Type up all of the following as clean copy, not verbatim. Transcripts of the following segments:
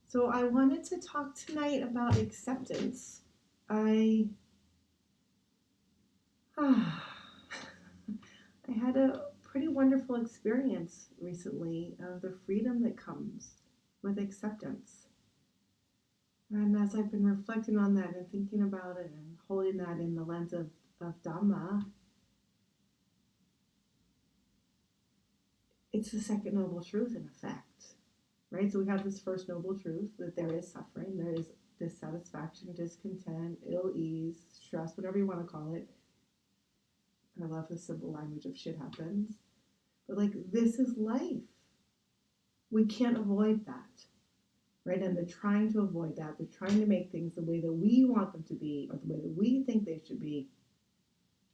So I wanted to talk tonight about acceptance. I I had a pretty wonderful experience recently of the freedom that comes with acceptance. And as I've been reflecting on that and thinking about it and holding that in the lens of Dharma, it's the second noble truth in effect. Right? So we have this first noble truth that there is suffering, there is dissatisfaction, discontent, ill ease, stress, whatever you want to call it. I love the simple language of shit happens. But like, this is life. We can't avoid that. Right? And they're trying to avoid that. They're trying to make things the way that we want them to be or the way that we think they should be.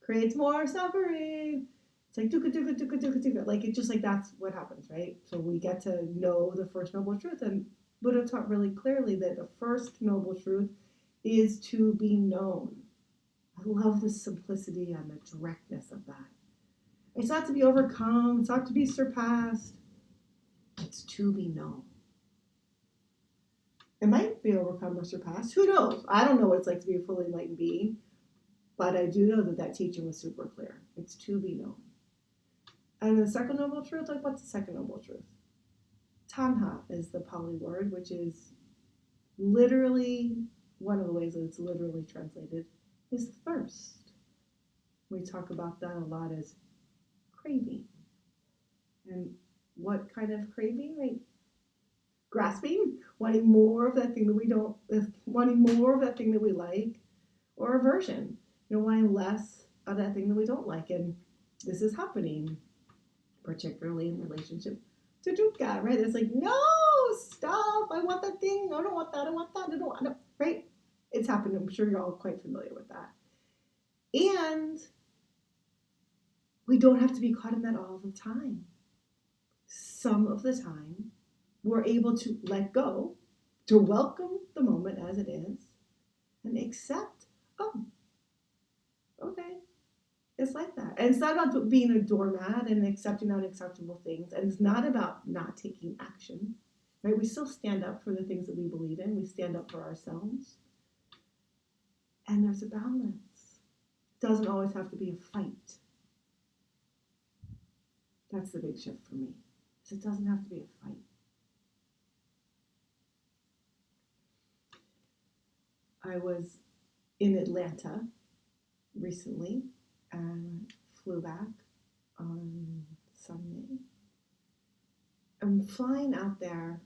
Creates more suffering. It's like dukkha, dukkha, dukkha, dukkha, dukkha. Like, it's just like that's what happens, right? So we get to know the first noble truth. And Buddha taught really clearly that the first noble truth is to be known. I love the simplicity and the directness of that. It's not to be overcome, it's not to be surpassed, it's to be known. It might be overcome or surpassed. Who knows? I don't know what it's like to be a fully enlightened being, but I do know that that teaching was super clear. It's to be known. And the second noble truth, like, what's the second noble truth? Tanha is the Pali word, which is literally, one of the ways that it's literally translated is thirst. We talk about that a lot as craving. And what kind of craving? Like grasping, wanting more of that thing that we don't, wanting more of that thing that we like, or aversion, wanting less of that thing that we don't like. And this is happening, particularly in relationship to dukkha, right? It's like, no, stop, I want that thing, I don't want that, I want that, I don't want that, right? It's happened, I'm sure you're all quite familiar with that. And we don't have to be caught in that all the time. Some of the time, we're able to let go, to welcome the moment as it is, and accept, oh, okay, it's like that. And it's not about being a doormat and accepting unacceptable things. And it's not about not taking action, right? We still stand up for the things that we believe in. We stand up for ourselves. And there's a balance. It doesn't always have to be a fight. That's the big shift for me. So it doesn't have to be a fight. I was in Atlanta recently and flew back on Sunday. I'm flying out there.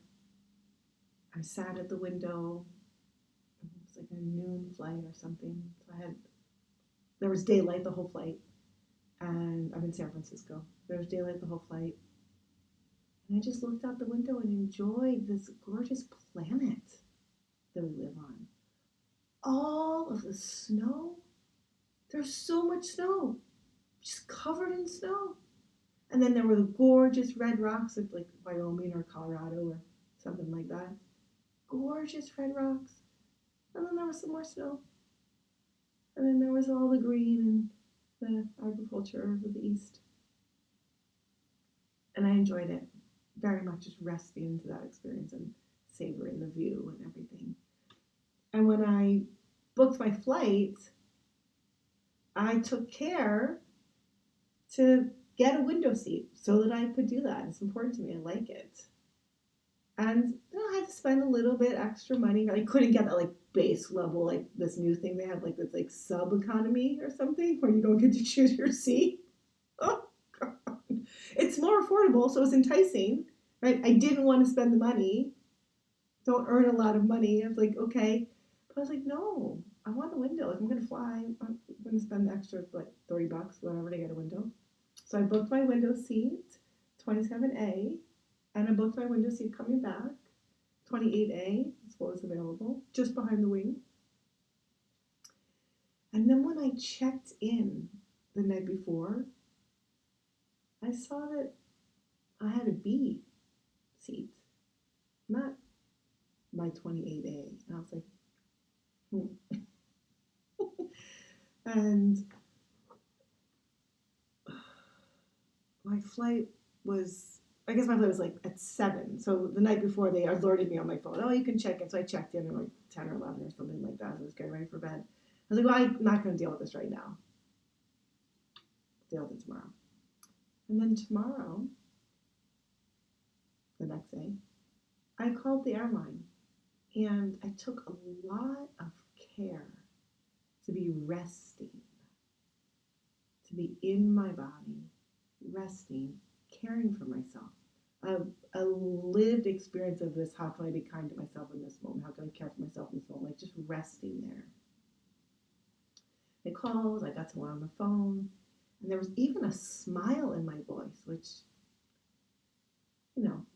I sat at the window. It was like a noon flight or something. So there was daylight the whole flight. And I'm in San Francisco. There was daylight the whole flight. And I just looked out the window and enjoyed this gorgeous planet that we live on. All of the snow. There's so much snow. Just covered in snow. And then there were the gorgeous red rocks of like Wyoming or Colorado or something like that. Gorgeous red rocks. And then there was some more snow. And then there was all the green and the agriculture of the east. And I enjoyed it very much, just resting into that experience and savoring the view and everything. And when I booked my flight, I took care to get a window seat so that I could do that. It's important to me. I like it. And I had to spend a little bit extra money. I couldn't get that like base level, like this new thing they have, like this like sub economy or something where you don't get to choose your seat. Oh God. It's more affordable, so it's enticing, right? I didn't want to spend the money. Don't earn a lot of money. I was like, okay. But I was like, no, I want a window. If I'm gonna fly, I'm gonna spend the extra like $30, whatever, to get a window. So I booked my window seat, 27A, and I booked my window seat coming back, 28A is what was available, just behind the wing. And then when I checked in the night before, I saw that I had a B seat, not my 28A. And I was like, And my flight was I guess my flight was like at 7. So the night before, they alerted me on my phone. Oh, you can check in. So I checked in at like 10 or 11 or something like that. I was getting ready for bed. I was like, well, I'm not going to deal with this right now. Deal with it tomorrow. And then tomorrow, the next day, I called the airline. And I took a lot of care to be resting, to be in my body, resting, caring for myself. A lived experience of this. How can I be kind to myself in this moment? How can I care for myself in this moment? Like just resting there. I called, I got someone on the phone, and there was even a smile in my voice, which,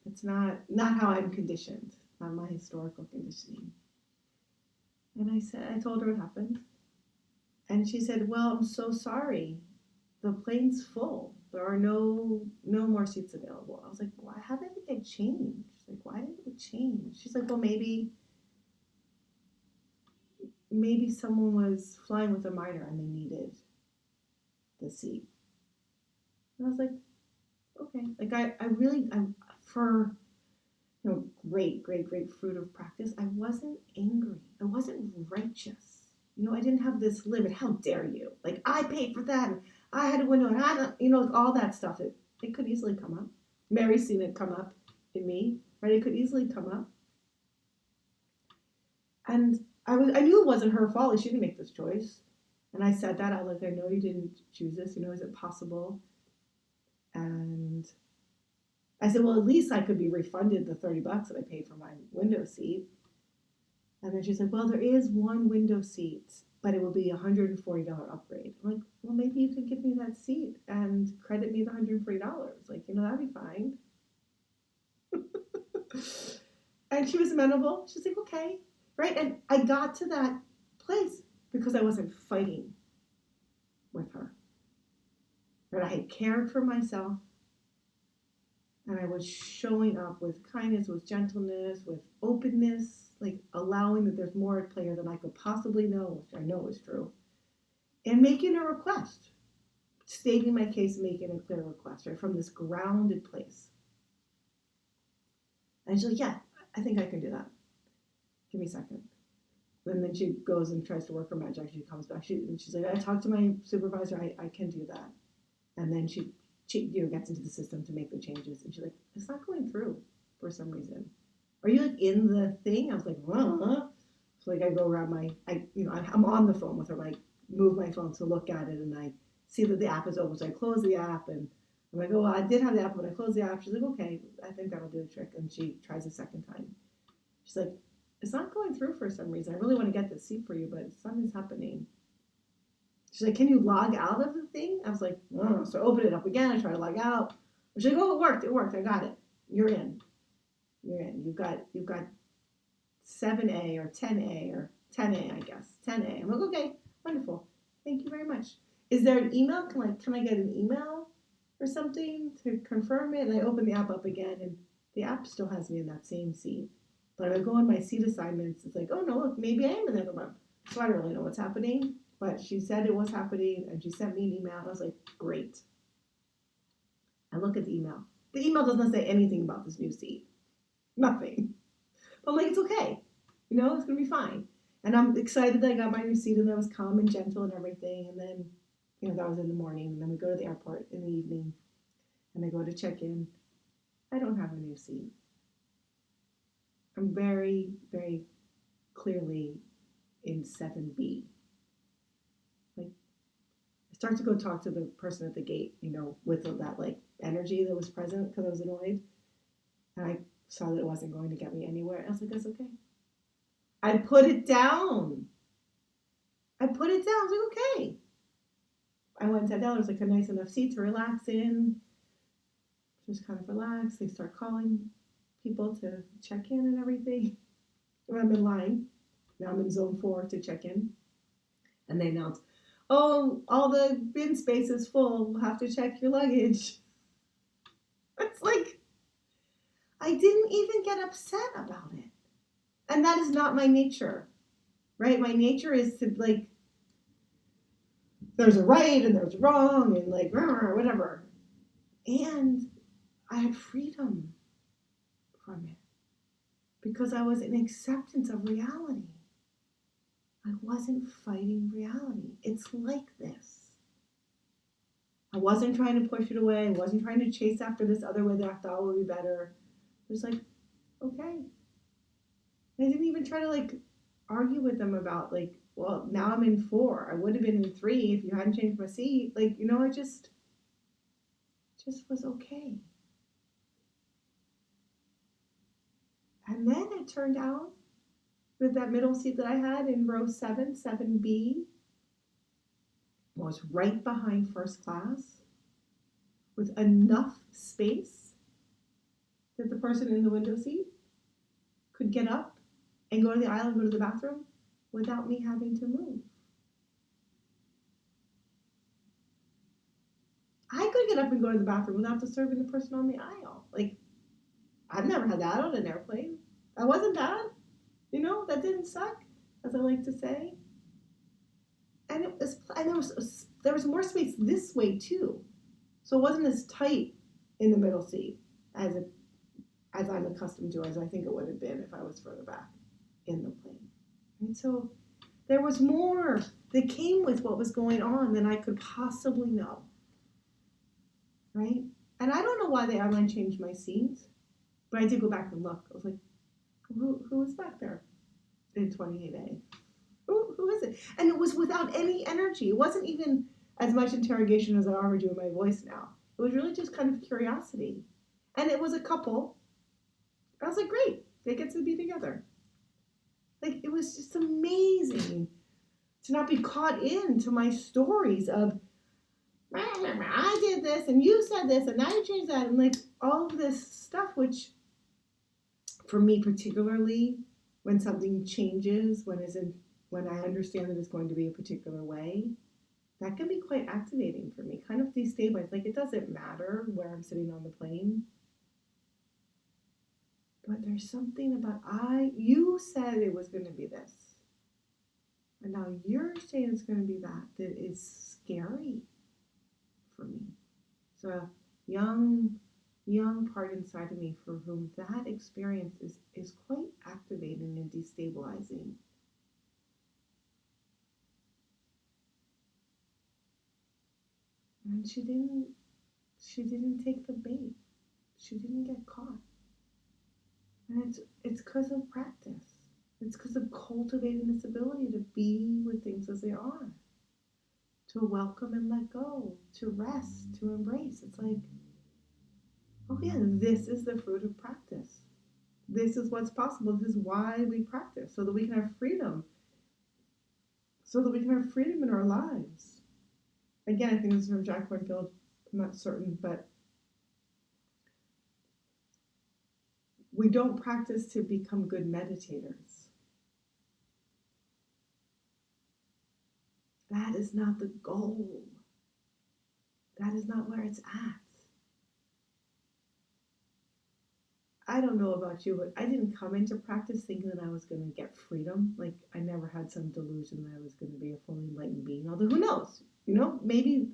it's not how I'm conditioned, not my historical conditioning. And I told her what happened. And she said, well, I'm so sorry. The plane's full. There are no more seats available. I was like, why? How did it get changed? Like, why did it change? She's like, well, maybe someone was flying with a minor and they needed the seat. And I was like, okay. Like I'm for great fruit of practice. I wasn't angry. I wasn't righteous. I didn't have this limit. How dare you? Like, I paid for that, and I had a window, and I don't, all that stuff. It could easily come up. Mary's seen it come up in me, right? It could easily come up. And I knew it wasn't her fault. She didn't make this choice. And I said that. I was like, I know you didn't choose this. Is it possible? And I said, well, at least I could be refunded the $30 that I paid for my window seat. And then she said, well, there is one window seat, but it will be a $140 upgrade. I'm like, well, maybe you could give me that seat and credit me the $140. Like, that'd be fine. And she was amenable. She's like, okay. Right? And I got to that place because I wasn't fighting with her. But I had cared for myself. And I was showing up with kindness, with gentleness, with openness, like allowing that there's more at play here than I could possibly know, which I know is true. And making a request, stating my case, making a clear request, right, from this grounded place. And she's like, yeah, I think I can do that. Give me a second. And then she goes and tries to work her magic. She comes back. She's like, I talked to my supervisor. I can do that. And then she gets into the system to make the changes. And she's like, it's not going through for some reason. Are you like in the thing? I was like, huh? So like I go around I'm on the phone with her. I move my phone to look at it, and I see that the app is open. So I close the app, and I'm like, oh, well, I did have the app, but I closed the app. She's like, okay, I think that'll do the trick. And she tries a second time. She's like, it's not going through for some reason. I really want to get this seat for you, but something's happening. She's like, can you log out of the thing? I was like, oh. So I open it up again. I try to log out. She's like, oh, it worked. I got it. You're in. You've got 7A or 10A or 10A, I guess. 10A. I'm like, okay, wonderful. Thank you very much. Is there an email? Can I get an email or something to confirm it? And I open the app up again, and the app still has me in that same seat. But I go on my seat assignments. It's like, oh, no, look, maybe I am in the other one. So I don't really know what's happening. But she said it was happening, and she sent me an email. And I was like, great. I look at the email. The email doesn't say anything about this new seat. Nothing. But I'm like, it's okay. It's going to be fine. And I'm excited that I got my new seat, and that was calm and gentle and everything. And then, that was in the morning. And then we go to the airport in the evening, and I go to check in. I don't have a new seat. I'm very, very clearly in 7B. Like, I start to go talk to the person at the gate, with that, like, energy that was present because I was annoyed. And I saw that it wasn't going to get me anywhere. I was like, that's okay. I put it down. I was like, okay. I went and sat down. It was like a nice enough seat to relax in. Just kind of relax. They start calling people to check in and everything. And I'm in line. Now I'm in zone 4 to check in. And they announce, oh, all the bin space is full. We'll have to check your luggage. It's like, I didn't even get upset about it. And that is not my nature, right? My nature is to, like, there's a right and there's wrong and, like, whatever. And I had freedom from it because I was in acceptance of reality. I wasn't fighting reality. It's like this. I wasn't trying to push it away. I wasn't trying to chase after this other way that I thought would be better. It was like, okay. I didn't even try to argue with them about well, now I'm in 4. I would have been in 3 if you hadn't changed my seat. I just was okay. And then it turned out that that middle seat that I had in row 7, 7B, was right behind first class with enough space that the person in the window seat could get up and go to the aisle and go to the bathroom without me having to move. I could get up and go to the bathroom without disturbing the person on the aisle. I've never had that on an airplane. That wasn't bad. That didn't suck, as I like to say. And there was more space this way too. So it wasn't as tight in the middle seat as I'm accustomed to, as I think it would have been if I was further back in the plane. And so there was more that came with what was going on than I could possibly know. Right? And I don't know why the airline changed my seats, but I did go back and look. I was like, who was back there in 28A? Who is it? And it was without any energy. It wasn't even as much interrogation as I already do in my voice now. It was really just kind of curiosity. And it was a couple. I was like, great, they get to be together. It was just amazing to not be caught into my stories of, I did this, and you said this, and now you changed that, and all of this stuff, which for me particularly, when something changes, when I understand that it's going to be a particular way, that can be quite activating for me, kind of destabilized. It doesn't matter where I'm sitting on the plane, but there's something about you said it was going to be this, and now you're saying it's going to be that is scary for me. So a young part inside of me for whom that experience is quite activating and destabilizing. And she didn't take the bait. She didn't get caught. And it's because of practice. It's because of cultivating this ability to be with things as they are. To welcome and let go. To rest. To embrace. It's oh yeah, this is the fruit of practice. This is what's possible. This is why we practice. So that we can have freedom. So that we can have freedom in our lives. Again, I think this is from Jack Kornfield. I'm not certain, but we don't practice to become good meditators. That is not the goal. That is not where it's at. I don't know about you, but I didn't come into practice thinking that I was going to get freedom. I never had some delusion that I was going to be a fully enlightened being. Although who knows? Maybe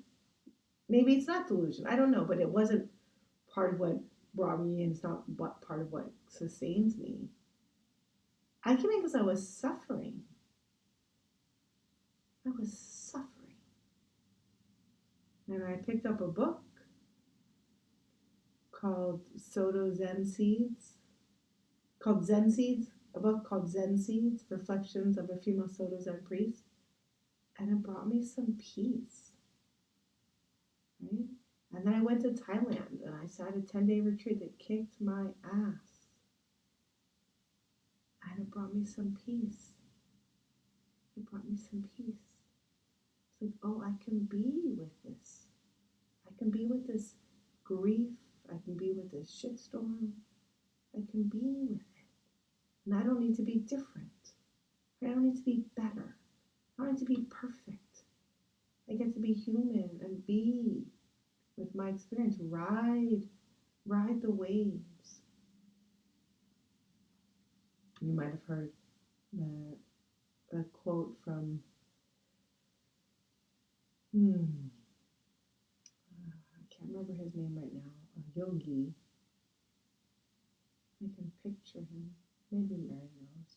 it's not delusion. I don't know, but it wasn't part of what brought me in. It's not part of what sustains me. I came in because I was suffering. I was suffering. And I picked up a book called Zen Seeds, a book called Zen Seeds, Reflections of a Female Soto Zen Priest, and it brought me some peace, right? And then I went to Thailand, and I sat a 10-day retreat that kicked my ass, and it brought me some peace. It brought me some peace. It's oh, I can be with this. I can be with this grief. I can be with this shitstorm. I can be with it. And I don't need to be different. I don't need to be better. I don't need to be perfect. I get to be human and be with my experience. Ride the waves. You might have heard the quote from I can't remember his name right now, a yogi, picture him. Maybe Mary knows.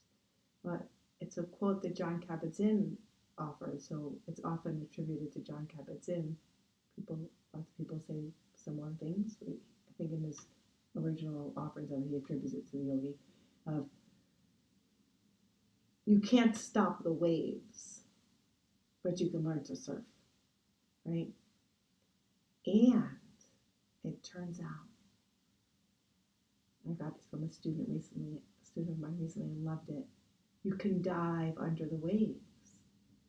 But it's a quote that John Kabat-Zinn offers, so it's often attributed to John Kabat-Zinn. Lots of people say similar things. I think in his original offerings of it, he attributes it to the yogi. Of you can't stop the waves, but you can learn to surf, right? And it turns out, I got this from a student of mine recently, and loved it. You can dive under the waves,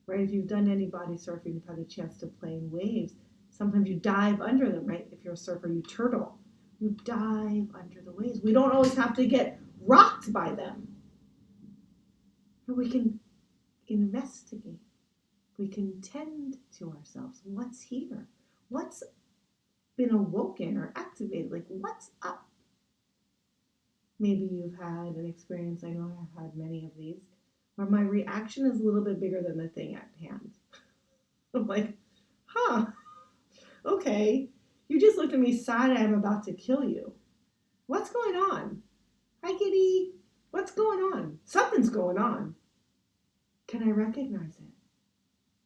right? If you've done any body surfing, you've had a chance to play in waves. Sometimes you dive under them, right? If you're a surfer, you turtle. You dive under the waves. We don't always have to get rocked by them. But we can investigate. We can tend to ourselves. What's here? What's been awoken or activated? Like, what's up? Maybe you've had an experience, I know I've had many of these, where my reaction is a little bit bigger than the thing at hand. I'm like, okay, you just looked at me side eye, I'm about to kill you. What's going on? Hi, kitty. What's going on? Something's going on. Can I recognize it?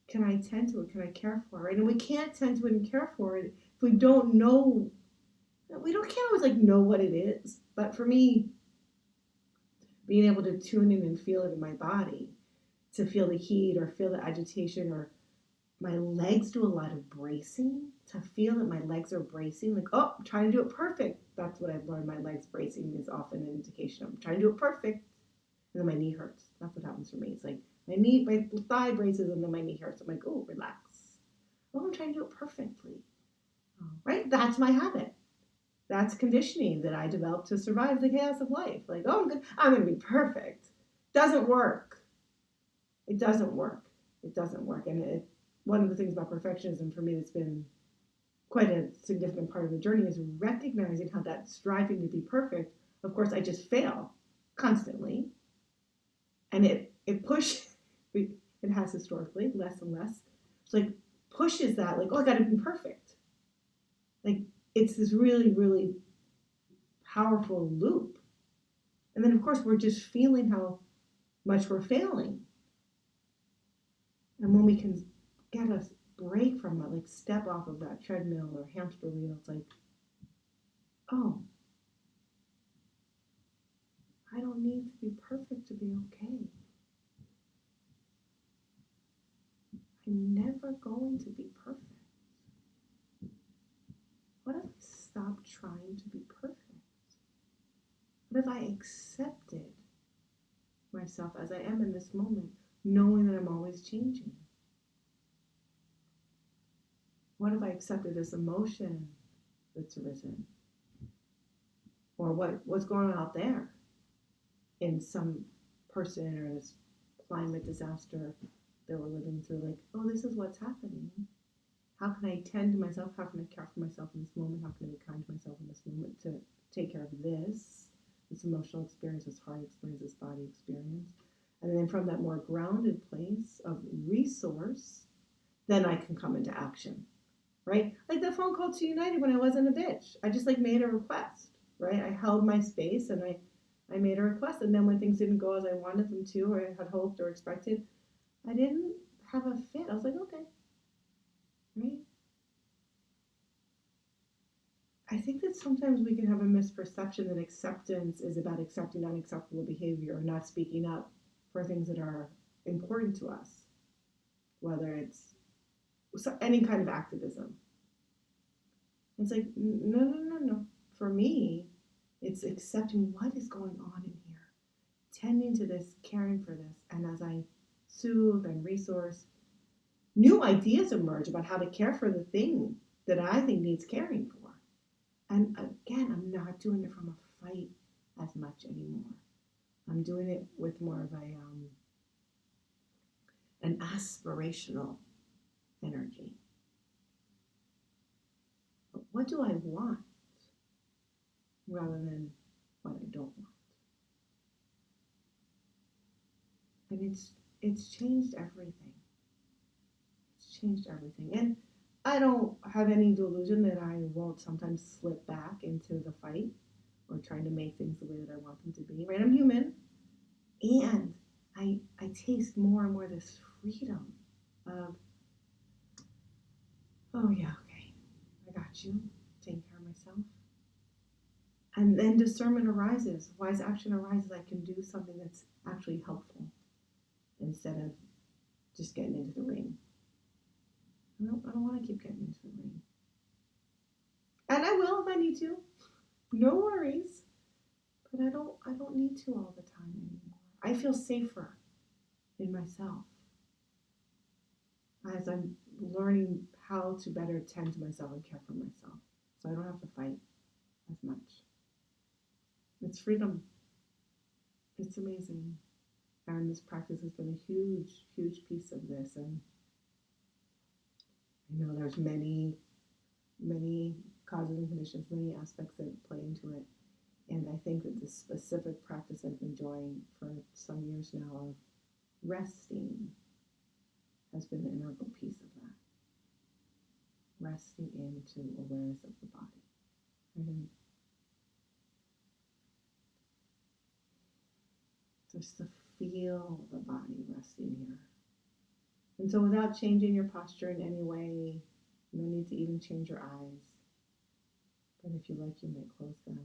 Can I tend to it? Can I care for it? And we can't tend to it and care for it if we don't know. Can't always know what it is. But for me, being able to tune in and feel it in my body, to feel the heat or feel the agitation, or my legs do a lot of bracing, to feel that my legs are bracing, like, oh, I'm trying to do it perfect. That's what I've learned. My legs bracing is often an indication of I'm trying to do it perfect. And then my knee hurts. That's what happens for me. It's like my thigh braces and then my knee hurts. I'm like, oh, relax. Oh, I'm trying to do it perfectly. Right? That's my habit. That's conditioning that I developed to survive the chaos of life. Like, oh, I'm going to be perfect. Doesn't work. It doesn't work. It doesn't work. And one of the things about perfectionism for me that's been quite a significant part of the journey is recognizing how that striving to be perfect, of course, I just fail constantly. And it has historically, less and less. It's pushes that, oh, I got to be perfect. It's this really, really powerful loop. And then, of course, we're just feeling how much we're failing. And when we can get a break from that, step off of that treadmill or hamster wheel, it's oh, I don't need to be perfect to be okay. I'm never going to be perfect. What if I stopped trying to be perfect? What if I accepted myself as I am in this moment, knowing that I'm always changing? What if I accepted this emotion that's arisen? Or what's going on out there in some person or this climate disaster that we're living through? Oh, this is what's happening. How can I tend to myself? How can I care for myself in this moment? How can I be kind to myself in this moment to take care of this emotional experience, this heart experience, this body experience? And then from that more grounded place of resource, then I can come into action, right? Like the phone call to United when I wasn't a bitch. I just made a request, right? I held my space and I made a request. And then when things didn't go as I wanted them to, or I had hoped or expected, I didn't have a fit. I was like, okay, right? I think that sometimes we can have a misperception that acceptance is about accepting unacceptable behavior or not speaking up for things that are important to us, whether it's any kind of activism. It's no. For me, it's accepting what is going on in here, tending to this, caring for this, and as I soothe and resource, new ideas emerge about how to care for the thing that I think needs caring for. And again, I'm not doing it from a fight as much anymore. I'm doing it with more of an aspirational energy. But what do I want rather than what I don't want? And it's changed everything. It's changed everything. And I don't have any delusion that I won't sometimes slip back into the fight or trying to make things the way that I want them to be, right? I'm human. And I taste more and more this freedom of, oh yeah, okay, I got you, taking care of myself. And then discernment arises, wise action arises. I can do something that's actually helpful instead of just getting into the ring. I don't want to keep getting into the ring. And I will if I need to. No worries. But I don't need to all the time anymore. I feel safer in myself as I'm learning how to better tend to myself and care for myself. So I don't have to fight as much. It's freedom. It's amazing. And this practice has been a huge, huge piece of this. And I know there's many, many causes and conditions, many aspects that play into it. And I think that this specific practice I've been enjoying for some years now of resting has been an integral piece of that. Resting into awareness of the body. And just to feel the body resting here. And so without changing your posture in any way, no need to even change your eyes. But if you like, you may close them.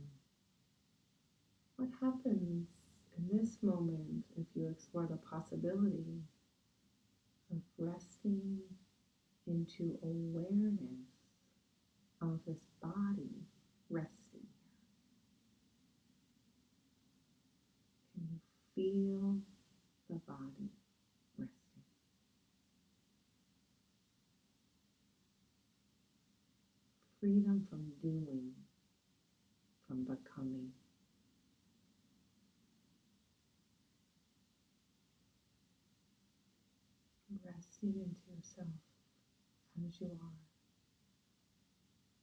What happens in this moment if you explore the possibility of resting into awareness of this body resting? Can you feel the body resting? Freedom from doing, from becoming. Resting into yourself as you are.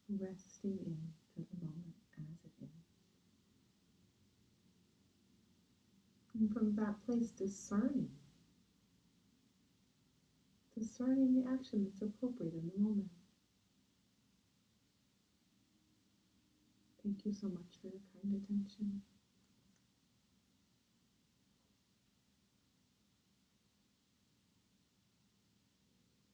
Resting into the moment as it is. And from that place, discerning the action that's appropriate in the moment. Thank you so much for your kind attention.